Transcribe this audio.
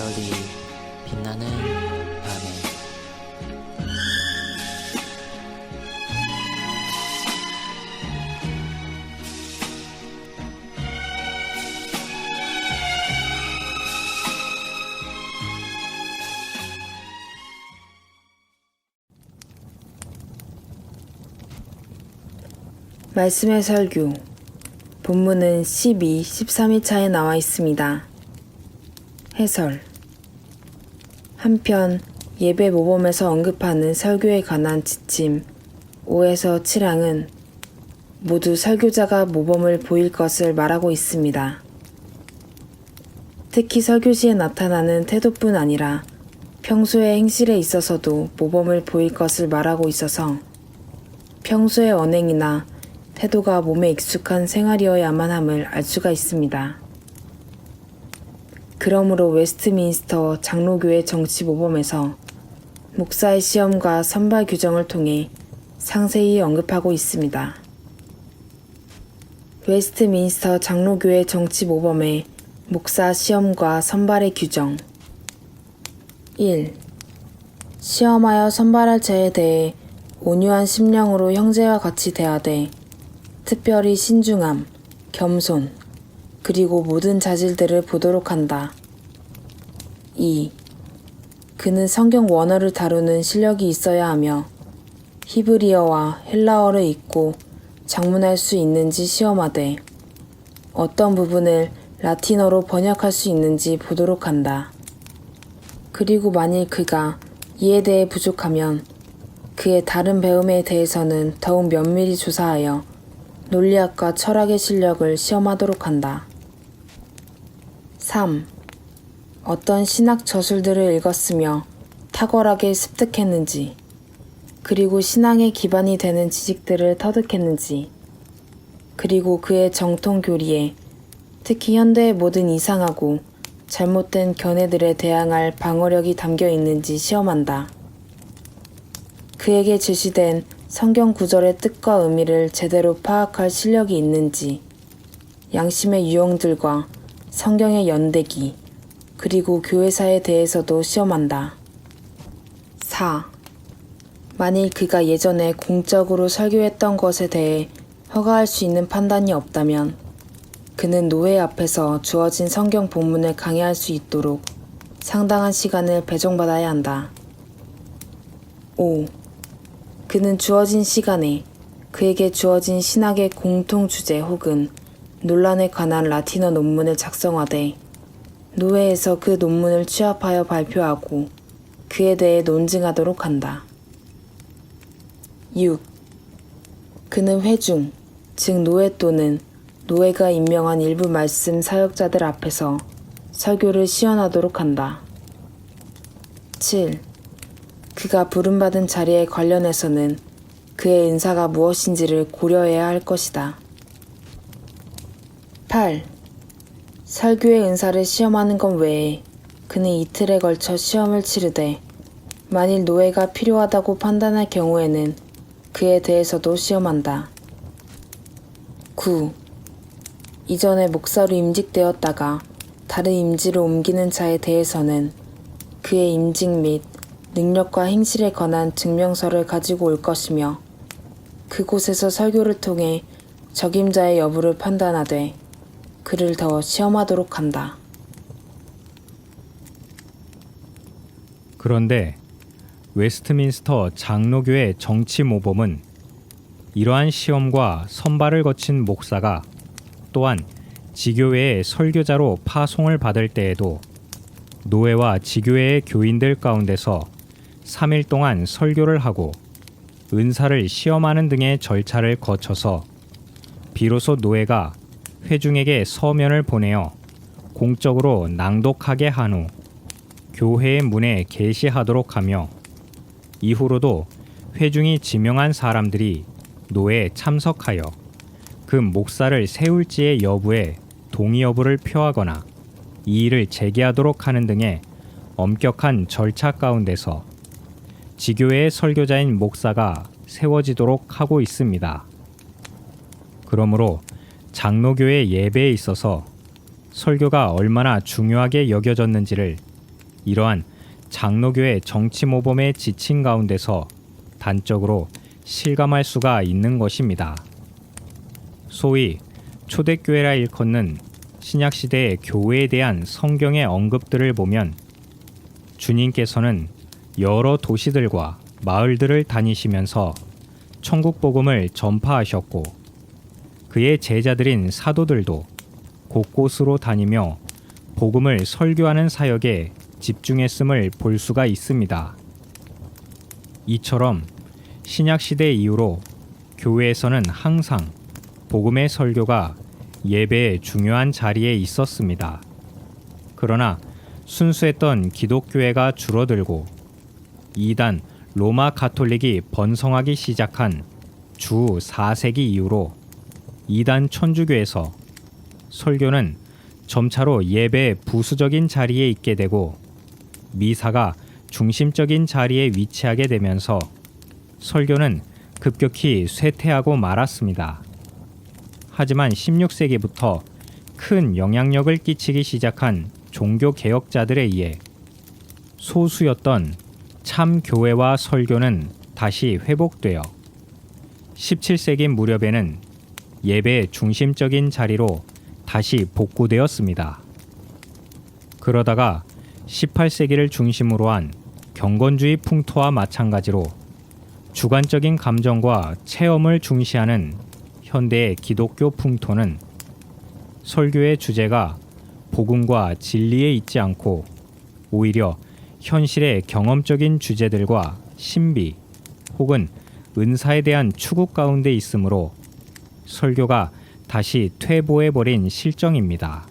별이 빛나는 밤에 말씀의 설교 본문은 12, 13일차에 나와 있습니다. 해설 한편 예배 모범에서 언급하는 설교에 관한 지침 5에서 7항은 모두 설교자가 모범을 보일 것을 말하고 있습니다. 특히 설교 시에 나타나는 태도뿐 아니라 평소의 행실에 있어서도 모범을 보일 것을 말하고 있어서 평소의 언행이나 태도가 몸에 익숙한 생활이어야만 함을 알 수가 있습니다. 그러므로 웨스트민스터 장로교회 정치 모범에서 목사의 시험과 선발 규정을 통해 상세히 언급하고 있습니다. 웨스트민스터 장로교회 정치 모범의 목사 시험과 선발의 규정 1. 시험하여 선발할 자에 대해 온유한 심령으로 형제와 같이 대하되 특별히 신중함, 겸손, 그리고 모든 자질들을 보도록 한다. 2. 그는 성경 원어를 다루는 실력이 있어야 하며 히브리어와 헬라어를 읽고 작문할 수 있는지 시험하되 어떤 부분을 라틴어로 번역할 수 있는지 보도록 한다. 그리고 만일 그가 이에 대해 부족하면 그의 다른 배움에 대해서는 더욱 면밀히 조사하여 논리학과 철학의 실력을 시험하도록 한다. 3. 어떤 신학 저술들을 읽었으며 탁월하게 습득했는지, 그리고 신앙의 기반이 되는 지식들을 터득했는지, 그리고 그의 정통 교리에 특히 현대의 모든 이상하고 잘못된 견해들에 대항할 방어력이 담겨 있는지 시험한다. 그에게 제시된 성경 구절의 뜻과 의미를 제대로 파악할 실력이 있는지, 양심의 유형들과 성경의 연대기, 그리고 교회사에 대해서도 시험한다. 4. 만일 그가 예전에 공적으로 설교했던 것에 대해 허가할 수 있는 판단이 없다면 그는 노회 앞에서 주어진 성경 본문을 강의할 수 있도록 상당한 시간을 배정받아야 한다. 5. 그는 주어진 시간에 그에게 주어진 신학의 공통 주제 혹은 논란에 관한 라틴어 논문을 작성하되 노회에서 그 논문을 취합하여 발표하고 그에 대해 논증하도록 한다. 6. 그는 회중, 즉 노회 또는 노회가 임명한 일부 말씀 사역자들 앞에서 설교를 시연하도록 한다. 7. 그가 부름받은 자리에 관련해서는 그의 은사가 무엇인지를 고려해야 할 것이다. 8. 설교의 은사를 시험하는 것 외에 그는 이틀에 걸쳐 시험을 치르되 만일 노예가 필요하다고 판단할 경우에는 그에 대해서도 시험한다. 9. 이전에 목사로 임직되었다가 다른 임지로 옮기는 자에 대해서는 그의 임직 및 능력과 행실에 관한 증명서를 가지고 올 것이며 그곳에서 설교를 통해 적임자의 여부를 판단하되 그를 더 시험하도록 한다. 그런데 웨스트민스터 장로교회 정치 모범은 이러한 시험과 선발을 거친 목사가 또한 지교회의 설교자로 파송을 받을 때에도 노회와 지교회의 교인들 가운데서 3일 동안 설교를 하고 은사를 시험하는 등의 절차를 거쳐서 비로소 노회가 회중에게 서면을 보내어 공적으로 낭독하게 한 후 교회의 문에 게시하도록 하며 이후로도 회중이 지명한 사람들이 노회에 참석하여 그 목사를 세울지의 여부에 동의 여부를 표하거나 이의를 제기하도록 하는 등의 엄격한 절차 가운데서 지교회의 설교자인 목사가 세워지도록 하고 있습니다. 그러므로 장로교회 예배에 있어서 설교가 얼마나 중요하게 여겨졌는지를 이러한 장로교의 정치 모범에 지친 가운데서 단적으로 실감할 수가 있는 것입니다. 소위 초대교회라 일컫는 신약시대의 교회에 대한 성경의 언급들을 보면 주님께서는 여러 도시들과 마을들을 다니시면서 천국 복음을 전파하셨고 그의 제자들인 사도들도 곳곳으로 다니며 복음을 설교하는 사역에 집중했음을 볼 수가 있습니다. 이처럼 신약시대 이후로 교회에서는 항상 복음의 설교가 예배의 중요한 자리에 있었습니다. 그러나 순수했던 기독교회가 줄어들고 이단 로마 가톨릭이 번성하기 시작한 주 4세기 이후로 이단 천주교에서 설교는 점차로 예배의 부수적인 자리에 있게 되고 미사가 중심적인 자리에 위치하게 되면서 설교는 급격히 쇠퇴하고 말았습니다. 하지만 16세기부터 큰 영향력을 끼치기 시작한 종교 개혁자들에 의해 소수였던 참 교회와 설교는 다시 회복되어 17세기 무렵에는 예배의 중심적인 자리로 다시 복구되었습니다. 그러다가 18세기를 중심으로 한 경건주의 풍토와 마찬가지로 주관적인 감정과 체험을 중시하는 현대의 기독교 풍토는 설교의 주제가 복음과 진리에 있지 않고 오히려 현실의 경험적인 주제들과 신비 혹은 은사에 대한 추구 가운데 있으므로 설교가 다시 퇴보해버린 실정입니다.